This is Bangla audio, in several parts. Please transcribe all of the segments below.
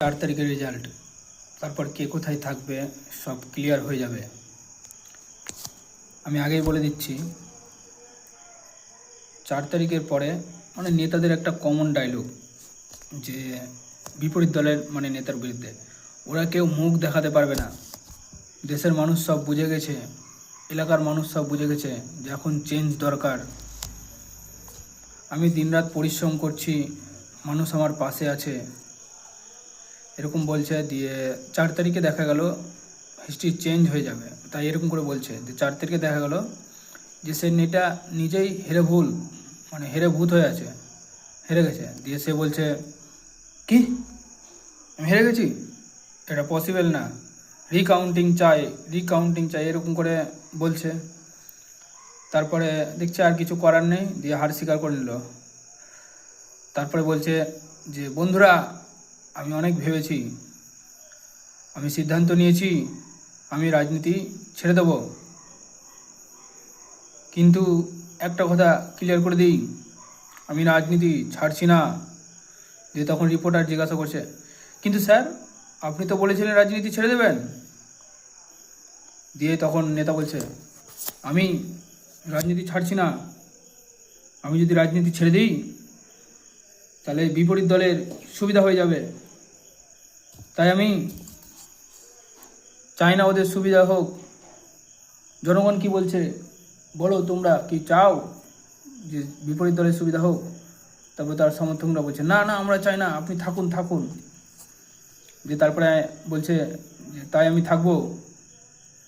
4 তারিখের রেজাল্ট, তারপর কে কোথায় থাকবে সব ক্লিয়ার হয়ে যাবে। আমি আগেই বলে দিচ্ছি, 4 তারিখের পরে মানে নেতাদের একটা কমন ডায়লগ, যে বিপরীত দলের মানে নেতার বিরুদ্ধে ওরা কেউ মুখ দেখাতে পারবে না। দেশের মানুষ সব বুঝে গেছে, এলাকার মানুষ সব বুঝে গেছে যে এখন চেঞ্জ দরকার। আমি দিনরাত পরিশ্রম করছি, মানুষ আমার পাশে আছে, এরকম বলছে। দিয়ে 4 তারিখে দেখা গেল হিস্ট্রি চেঞ্জ হয়ে যাবে, তাই এরকম করে বলছে। যে 4 তারিখে দেখা গেল যে সে নেতা নিজেই হেরে ভূত হয়ে আছে, হেরে গেছে। দিয়ে সে বলছে, কি আমি হেরে গেছি, এটা পসিবল না, রিকাউন্টিং চাই এরকম করে বলছে। তারপরে দেখছে আর কিছু করার নেই, দিয়ে হার স্বীকার করে নিল। তারপরে বলছে যে বন্ধুরা, আমি অনেক ভেবেছি, আমি সিদ্ধান্ত নিয়েছি, আমি রাজনীতি ছেড়ে দেব। কিন্তু একটা কথা ক্লিয়ার করে দিই, আমি রাজনীতি ছাড়ছি না। দিয়ে তখন রিপোর্টার জিজ্ঞাসা করছে, কিন্তু স্যার আপনি তো বলেছিলেন রাজনীতি ছেড়ে দেবেন। দিয়ে তখন নেতা বলছে, আমি রাজনীতি ছাড়ছি না, আমি যদি রাজনীতি ছেড়ে দিই তাহলে বিপরীত দলের সুবিধা হয়ে যাবে, তাই আমি চাই না ওদের সুবিধা হোক। জনগণ কি বলছে বলো, তোমরা কি চাও যে বিপরীত দলের সুবিধা হোক? তারপরে তার সমর্থকরা বলছে, না না আমরা চাই না, আপনি থাকুন। যে তারপরে বলছে যে তাই আমি থাকবো,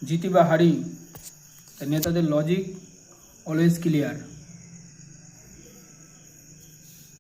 জিতি বা হারি। নেতাদের লজিক অলওয়েজ ক্লিয়ার।